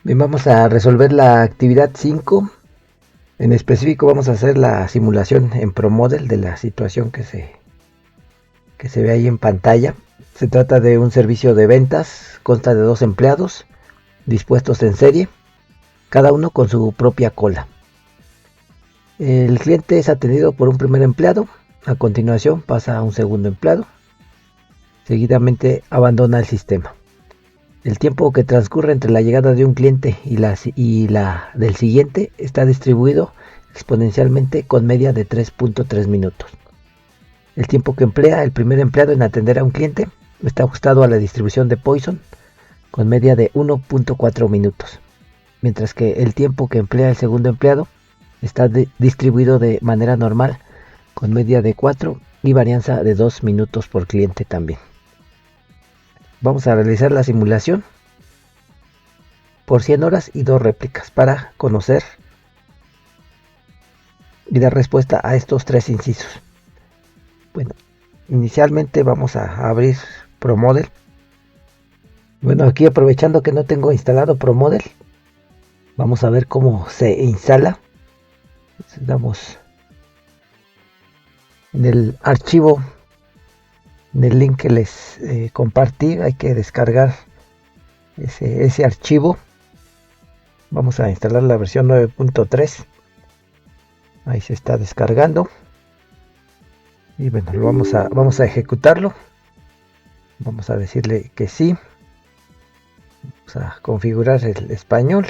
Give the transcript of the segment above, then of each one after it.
Bien, vamos a resolver la actividad 5. En específico vamos a hacer la simulación en ProModel de la situación que se ve ahí en pantalla. Se trata de un servicio de ventas, consta de 2 empleados dispuestos en serie, cada uno con su propia cola. El cliente es atendido por un primer empleado, a continuación pasa a un segundo empleado, seguidamente abandona el sistema. El tiempo que transcurre entre la llegada de un cliente y la del siguiente está distribuido exponencialmente con media de 3.3 minutos. El tiempo que emplea el primer empleado en atender a un cliente está ajustado a la distribución de Poisson con media de 1.4 minutos, mientras que el tiempo que emplea el segundo empleado está distribuido de manera normal con media de 4 y varianza de 2 minutos por cliente también. Vamos a realizar la simulación por 100 horas y 2 réplicas para conocer y dar respuesta a estos 3 incisos. Bueno, inicialmente vamos a abrir ProModel. Bueno, aquí aprovechando que no tengo instalado ProModel, vamos a ver cómo se instala. Entonces, damos en el archivo, en el link que les compartí, hay que descargar ese archivo. Vamos a instalar la versión 9.3. Ahí se está descargando. Y bueno, vamos a ejecutarlo. Vamos a decirle que sí. Vamos a configurar el español.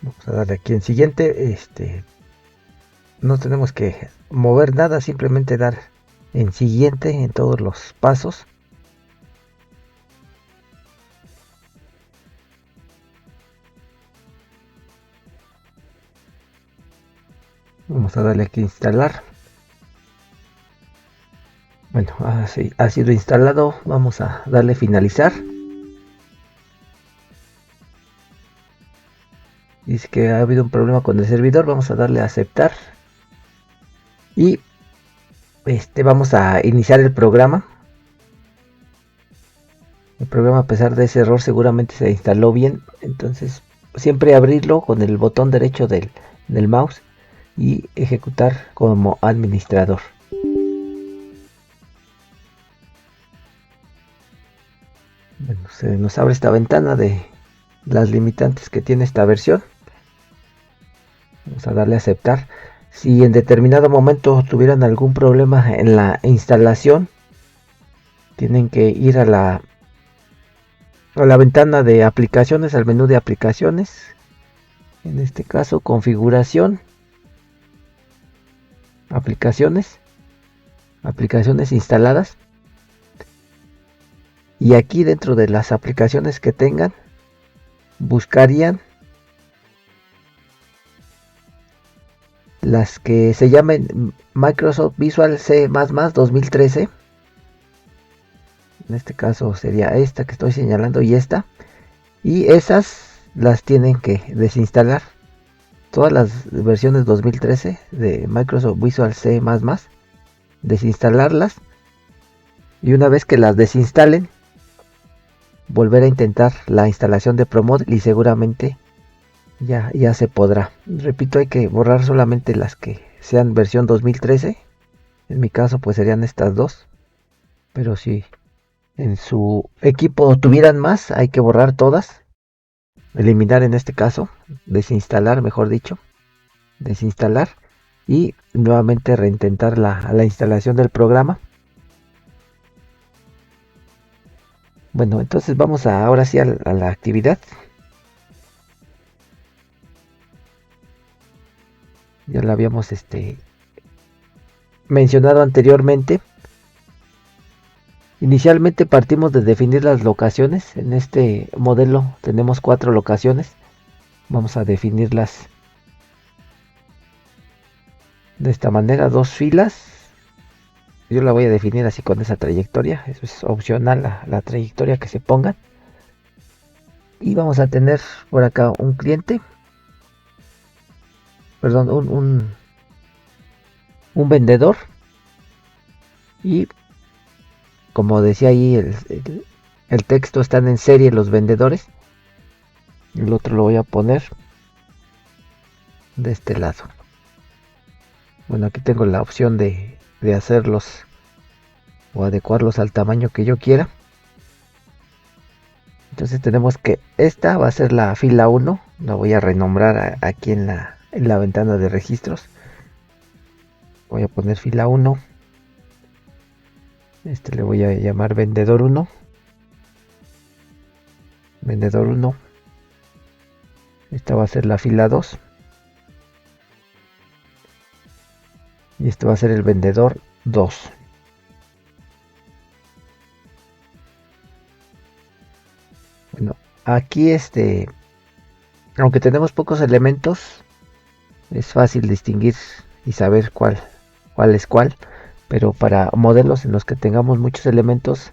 Vamos a darle aquí en siguiente. No tenemos que mover nada, simplemente dar en siguiente en todos los pasos. Vamos a darle aquí a instalar. Bueno, así ha sido instalado. Vamos a darle finalizar. Dice que ha habido un problema con el servidor. Vamos a darle a aceptar. Y vamos a iniciar el programa. El programa, a pesar de ese error, seguramente se instaló bien. Entonces, siempre abrirlo con el botón derecho del mouse y ejecutar como administrador. Bueno, se nos abre esta ventana de las limitantes que tiene esta versión. Vamos a darle a aceptar. Si en determinado momento tuvieran algún problema en la instalación, tienen que ir a la ventana de aplicaciones, al menú de aplicaciones. En este caso, configuración, aplicaciones instaladas. Y aquí dentro de las aplicaciones que tengan, buscarían las que se llamen Microsoft Visual C++ 2013. En este caso sería esta que estoy señalando y esta. Y esas las tienen que desinstalar. Todas las versiones 2013 de Microsoft Visual C++, desinstalarlas. Y una vez que las desinstalen, volver a intentar la instalación de ProModel y seguramente ya se podrá. Repito, hay que borrar solamente las que sean versión 2013. En mi caso pues serían estas dos. Pero si en su equipo tuvieran más, hay que borrar todas. Eliminar en este caso. Desinstalar, mejor dicho. Desinstalar. Y nuevamente reintentar la instalación del programa. Bueno, entonces vamos ahora sí a la actividad. Ya la habíamos mencionado anteriormente. Inicialmente partimos de definir las locaciones. En este modelo tenemos 4 locaciones. Vamos a definirlas de esta manera, 2 filas. Yo la voy a definir así con esa trayectoria. Eso es opcional, la trayectoria que se pongan. Y vamos a tener por acá un cliente. Perdón, un vendedor. Y como decía ahí el texto están en serie los vendedores. El otro lo voy a poner de este lado. Bueno, aquí tengo la opción de hacerlos o adecuarlos al tamaño que yo quiera. Entonces tenemos que esta va a ser la fila 1. La voy a renombrar aquí en la ventana de registros. Voy a poner fila 1. Este le voy a llamar vendedor 1. Vendedor 1. Esta va a ser la fila 2. Y este va a ser el vendedor 2. Bueno, aquí aunque tenemos pocos elementos, es fácil distinguir y saber cuál es cuál. Pero para modelos en los que tengamos muchos elementos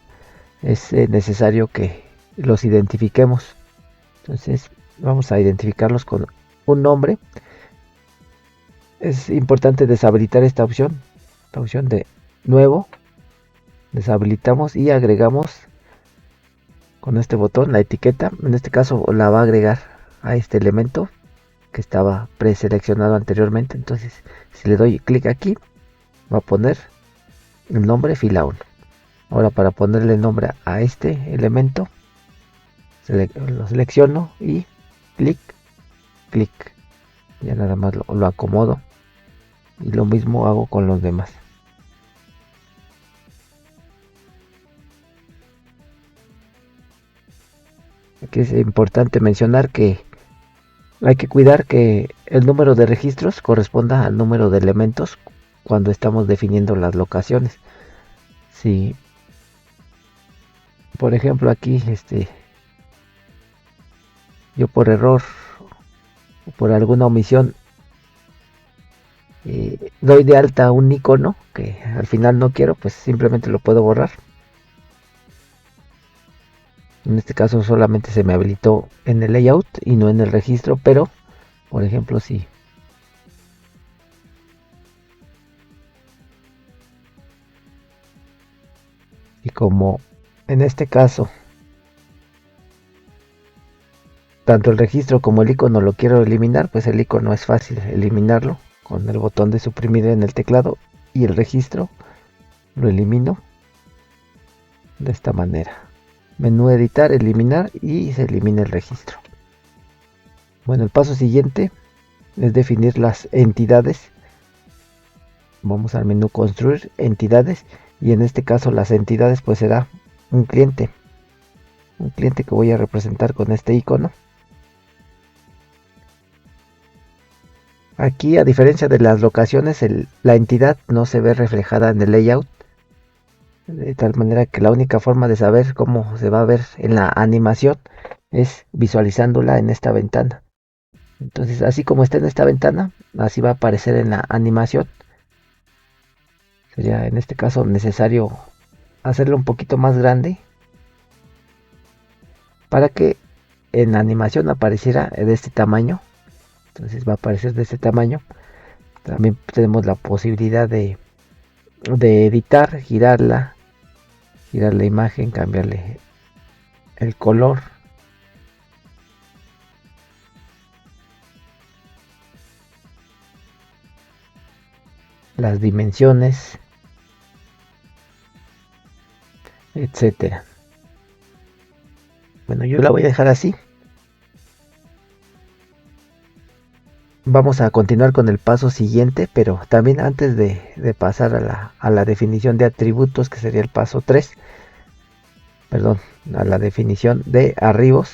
es necesario que los identifiquemos. Entonces vamos a identificarlos con un nombre. Es importante deshabilitar esta opción, la opción de nuevo. Deshabilitamos y agregamos con este botón la etiqueta. En este caso la va a agregar a este elemento que estaba preseleccionado anteriormente. Entonces si le doy clic aquí, va a poner el nombre fila 1. Ahora para ponerle el nombre a este elemento, lo selecciono y clic. Ya nada más lo acomodo. Y lo mismo hago con los demás. Aquí es importante mencionar que hay que cuidar que el número de registros corresponda al número de elementos cuando estamos definiendo las locaciones. Si por ejemplo aquí yo por error o por alguna omisión doy de alta un icono que al final no quiero, pues simplemente lo puedo borrar. En este caso solamente se me habilitó en el layout y no en el registro, pero por ejemplo sí. Y como en este caso tanto el registro como el icono lo quiero eliminar, pues el icono es fácil eliminarlo con el botón de suprimir en el teclado, y el registro lo elimino de esta manera. Menú editar, eliminar, y se elimina el registro. Bueno, el paso siguiente es definir las entidades. Vamos al menú construir entidades, y en este caso las entidades pues será un cliente que voy a representar con este icono. Aquí, a diferencia de las locaciones, la entidad no se ve reflejada en el layout, de tal manera que la única forma de saber cómo se va a ver en la animación es visualizándola en esta ventana. Entonces, así como está en esta ventana, así va a aparecer en la animación. Sería en este caso necesario hacerlo un poquito más grande para que en la animación apareciera de este tamaño. Entonces va a aparecer de este tamaño. También tenemos la posibilidad de editar, girar la imagen, cambiarle el color, las dimensiones, etcétera. Bueno, yo la voy a dejar así. Vamos a continuar con el paso siguiente, pero también antes de pasar a la definición de atributos, que sería el paso 3, perdón, a la definición de arribos,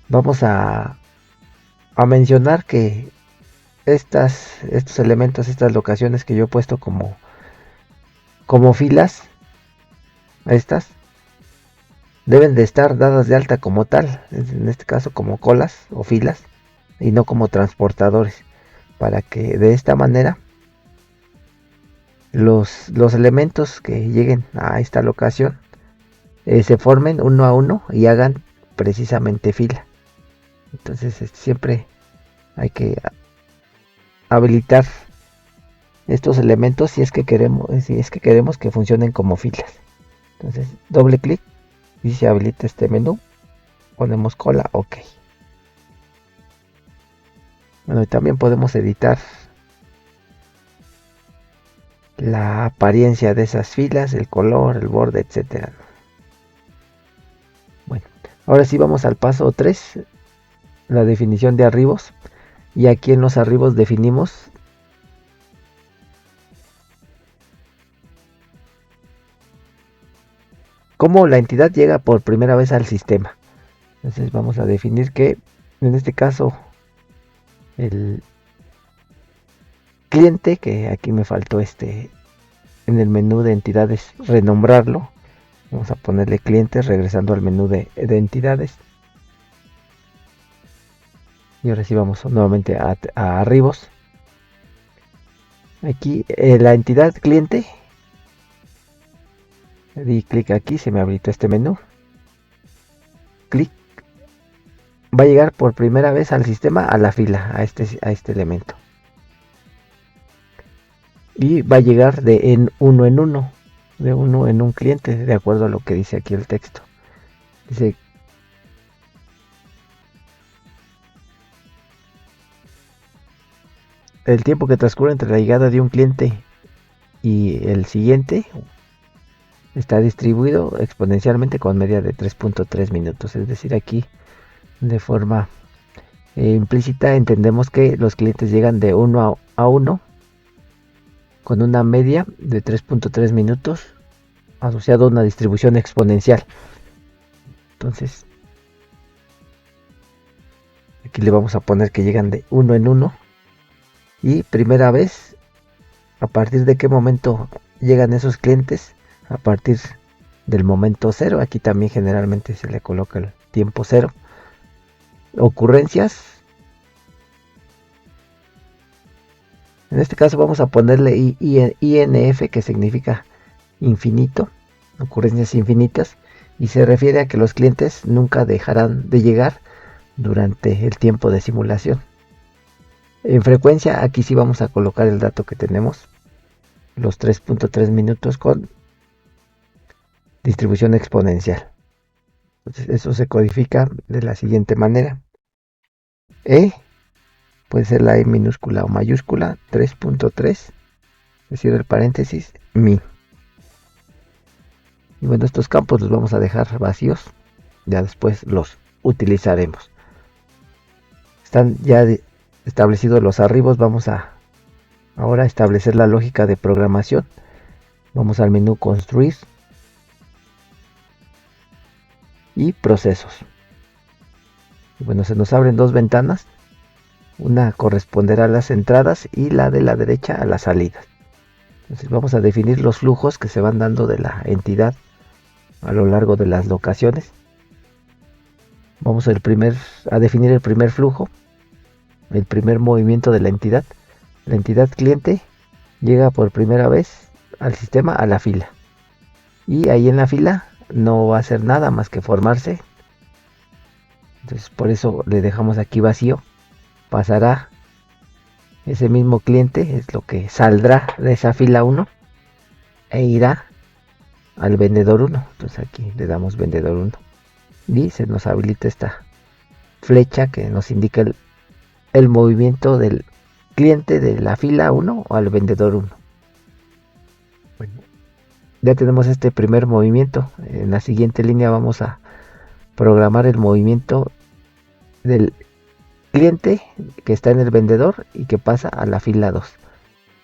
vamos a mencionar que estos elementos, estas locaciones que yo he puesto como filas, estas deben de estar dadas de alta como tal, en este caso como colas o filas, y no como transportadores, para que de esta manera los elementos que lleguen a esta locación se formen uno a uno y hagan precisamente fila. Entonces siempre hay que habilitar estos elementos si es que queremos que funcionen como filas. Entonces doble clic y se habilita este menú. Ponemos cola, ok. Bueno, y también podemos editar la apariencia de esas filas, el color, el borde, etcétera. Bueno, ahora sí vamos al paso 3, la definición de arribos. Y aquí en los arribos definimos cómo la entidad llega por primera vez al sistema. Entonces vamos a definir que en este caso el cliente, que aquí me faltó en el menú de entidades renombrarlo. Vamos a ponerle clientes regresando al menú de entidades. Y ahora sí vamos nuevamente a arribos. Aquí la entidad cliente. Di clic aquí, se me habilitó este menú. Clic. Va a llegar por primera vez al sistema a la fila, a este elemento. Y va a llegar de uno en uno. De uno en un cliente, de acuerdo a lo que dice aquí el texto. Dice el tiempo que transcurre entre la llegada de un cliente y el siguiente está distribuido exponencialmente con media de 3.3 minutos. Es decir, aquí de forma implícita entendemos que los clientes llegan de uno a uno con una media de 3.3 minutos asociado a una distribución exponencial. Entonces aquí le vamos a poner que llegan de uno en uno. Y primera vez, ¿a partir de qué momento llegan esos clientes? A partir del momento cero. Aquí también generalmente se le coloca el tiempo cero. Ocurrencias. En este caso vamos a ponerle INF, que significa infinito. Ocurrencias infinitas. Y se refiere a que los clientes nunca dejarán de llegar durante el tiempo de simulación. En frecuencia, aquí sí vamos a colocar el dato que tenemos, los 3.3 minutos con distribución exponencial. Entonces eso se codifica de la siguiente manera. E puede ser la E minúscula o mayúscula, 3.3, cierro el paréntesis, mi. Y bueno, estos campos los vamos a dejar vacíos, ya después los utilizaremos. Están ya establecidos los arribos, vamos a ahora establecer la lógica de programación. Vamos al menú construir y procesos. Y bueno, se nos abren dos ventanas. Una corresponderá a las entradas y la de la derecha a las salidas. Entonces vamos a definir los flujos que se van dando de la entidad a lo largo de las locaciones. Vamos a definir el primer flujo, el primer movimiento de la entidad. La entidad cliente llega por primera vez al sistema a la fila. Y ahí en la fila no va a hacer nada más que formarse. Entonces por eso le dejamos aquí vacío. Pasará ese mismo cliente, es lo que saldrá de esa fila 1 e irá al vendedor 1. Entonces aquí le damos vendedor 1 y se nos habilita esta flecha que nos indica el movimiento del cliente de la fila 1 o al vendedor 1. Bueno, ya tenemos este primer movimiento. En la siguiente línea vamos a programar el movimiento del cliente que está en el vendedor y que pasa a la fila 2.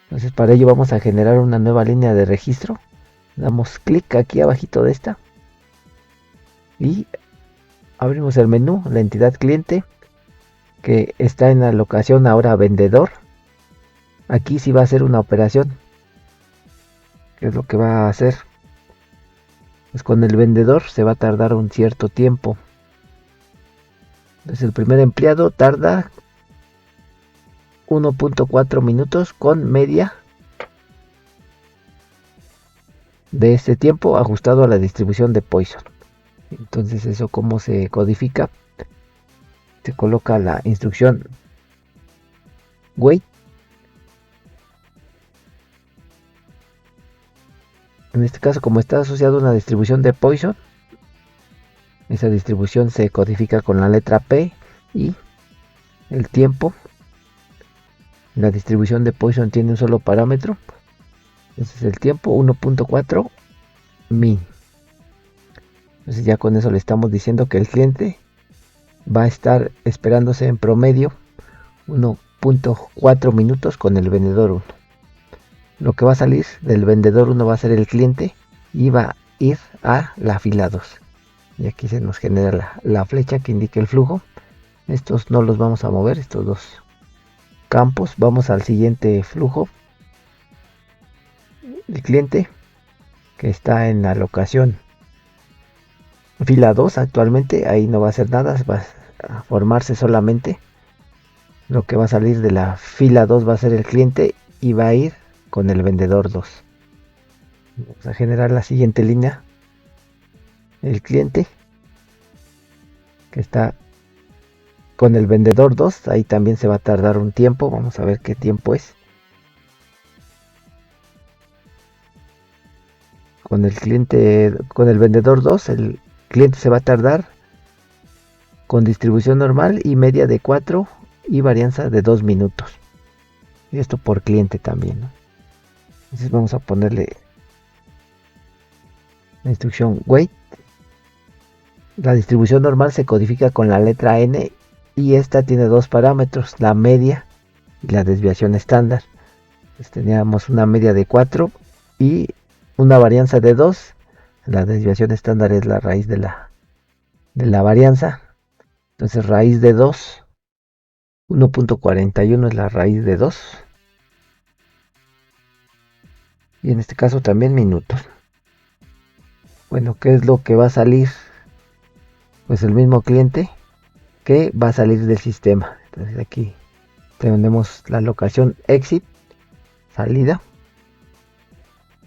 Entonces para ello vamos a generar una nueva línea de registro. Damos clic aquí abajito de esta y abrimos el menú, la entidad cliente que está en la locación ahora vendedor. Aquí sí va a hacer una operación. ¿Qué es lo que va a hacer? Pues con el vendedor se va a tardar un cierto tiempo. Entonces el primer empleado tarda 1.4 minutos con media de este tiempo ajustado a la distribución de Poisson. Entonces eso cómo se codifica. Se coloca la instrucción wait En este caso, como está asociado a una distribución de Poisson, esa distribución se codifica con la letra P y el tiempo. La distribución de Poisson tiene un solo parámetro. Entonces el tiempo 1.4 min. Entonces ya con eso le estamos diciendo que el cliente va a estar esperándose en promedio 1.4 minutos con el vendedor 1. Lo que va a salir del vendedor 1 va a ser el cliente y va a ir a la fila 2. Y aquí se nos genera la flecha que indica el flujo. Estos no los vamos a mover, estos dos campos. Vamos al siguiente flujo. El cliente que está en la locación fila 2 actualmente, ahí no va a hacer nada, va a formarse solamente. Lo que va a salir de la fila 2 va a ser el cliente y va a ir con el vendedor 2. Vamos a generar la siguiente línea. El cliente que está con el vendedor 2, ahí también se va a tardar un tiempo. Vamos a ver qué tiempo es. Con el cliente, con el vendedor 2, el cliente se va a tardar con distribución normal y media de 4 y varianza de 2 minutos. Y esto por cliente también, ¿no? Entonces vamos a ponerle la instrucción wait. La distribución normal se codifica con la letra N y esta tiene dos parámetros, la media y la desviación estándar. Entonces teníamos una media de 4 y una varianza de 2. La desviación estándar es la raíz de la varianza. Entonces raíz de 2, 1.41 es la raíz de 2. Y en este caso también minutos. Bueno, ¿qué es lo que va a salir? Pues el mismo cliente que va a salir del sistema. Entonces aquí tenemos la locación exit, salida.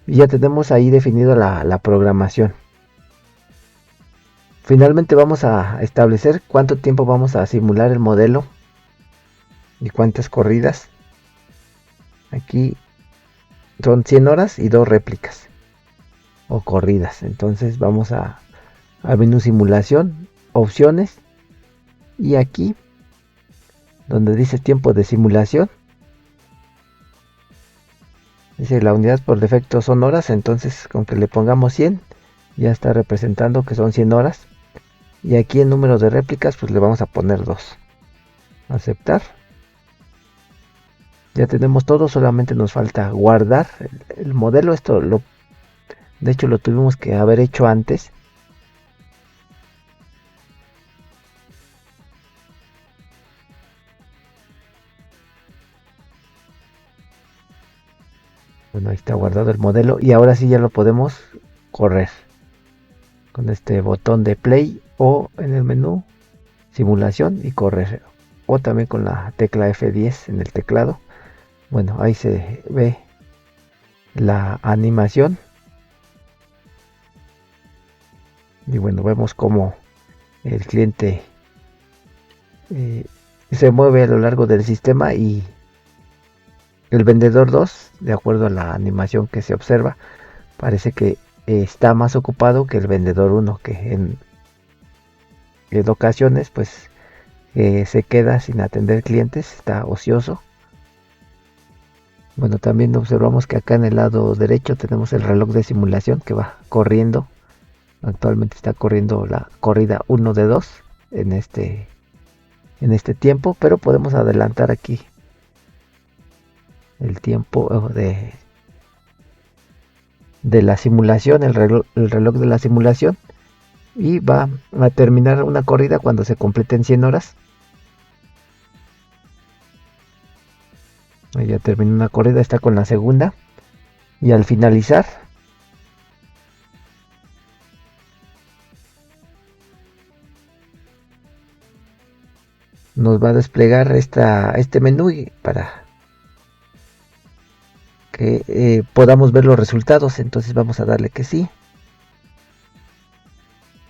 Y ya tenemos ahí definido la programación. Finalmente vamos a establecer cuánto tiempo vamos a simular el modelo y cuántas corridas. Aquí son 100 horas y 2 réplicas o corridas. Entonces vamos a menú simulación, opciones, y aquí donde dice tiempo de simulación dice la unidad por defecto son horas. Entonces con que le pongamos 100 ya está representando que son 100 horas. Y aquí en número de réplicas pues le vamos a poner 2. Aceptar. Ya tenemos todo, solamente nos falta guardar el modelo. Esto de hecho lo tuvimos que haber hecho antes. Bueno, ahí está guardado el modelo y ahora sí ya lo podemos correr con este botón de play o en el menú simulación y correr, o también con la tecla F10 en el teclado. Bueno, ahí se ve la animación y bueno, vemos como el cliente se mueve a lo largo del sistema y el vendedor 2, de acuerdo a la animación que se observa, parece que está más ocupado que el vendedor 1, que en ocasiones pues se queda sin atender clientes, está ocioso. Bueno, también observamos que acá en el lado derecho tenemos el reloj de simulación que va corriendo. Actualmente está corriendo la corrida 1 de 2 en este tiempo, pero podemos adelantar aquí el tiempo de la simulación, el reloj de la simulación, y va a terminar una corrida cuando se completen 100 horas. Ya terminó una corrida, está con la segunda, y al finalizar nos va a desplegar este menú para que podamos ver los resultados. Entonces vamos a darle que sí.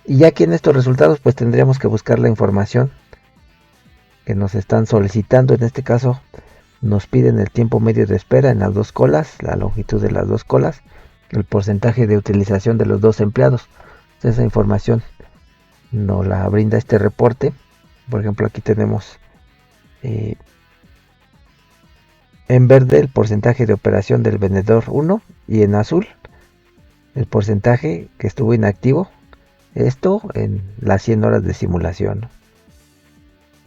Y ya aquí en estos resultados pues tendríamos que buscar la información que nos están solicitando. En este caso nos piden el tiempo medio de espera en las dos colas, la longitud de las dos colas, el porcentaje de utilización de los dos empleados. Esa información nos la brinda este reporte. Por ejemplo, aquí tenemos en verde el porcentaje de operación del vendedor 1 y en azul el porcentaje que estuvo inactivo. Esto en las 100 horas de simulación.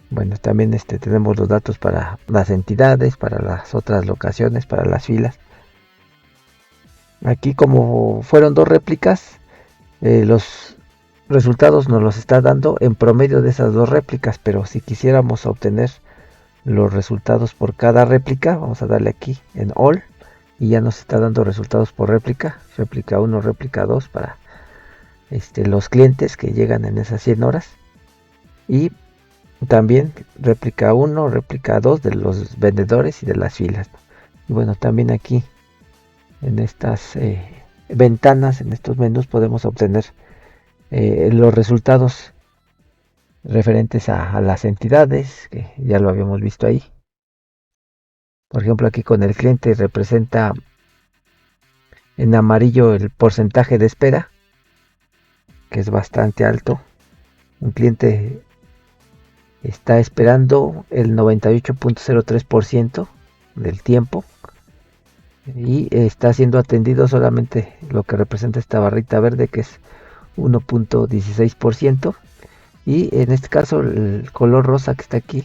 Bueno, también tenemos los datos para las entidades, para las otras locaciones, para las filas. Aquí, como fueron dos réplicas, los resultados nos los está dando en promedio de esas dos réplicas, pero si quisiéramos obtener los resultados por cada réplica, vamos a darle aquí en All y ya nos está dando resultados por réplica 1, réplica 2 para los clientes que llegan en esas 100 horas, y también réplica 1, réplica 2 de los vendedores y de las filas. Y bueno, también aquí en estas ventanas, en estos menús, podemos obtener los resultados referentes a las entidades, que ya lo habíamos visto ahí. Por ejemplo, aquí con el cliente representa en amarillo el porcentaje de espera, que es bastante alto. Un cliente está esperando el 98.03% del tiempo y está siendo atendido solamente lo que representa esta barrita verde, que es 1.16%, y en este caso el color rosa que está aquí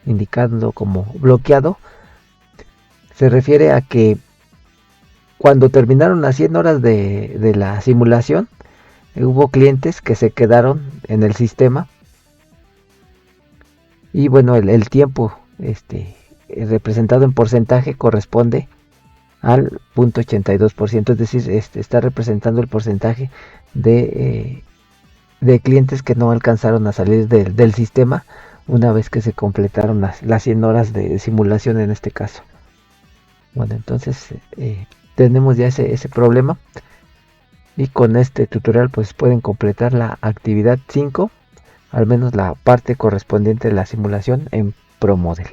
indicando como bloqueado se refiere a que cuando terminaron las 100 horas de la simulación, hubo clientes que se quedaron en el sistema. Y bueno, el tiempo representado en porcentaje corresponde al 0.82%, es decir, está representando el porcentaje de clientes que no alcanzaron a salir del sistema una vez que se completaron las 100 horas de simulación en este caso. Bueno, entonces tenemos ya ese problema, y con este tutorial pues pueden completar la actividad 5, al menos la parte correspondiente de la simulación en ProModel.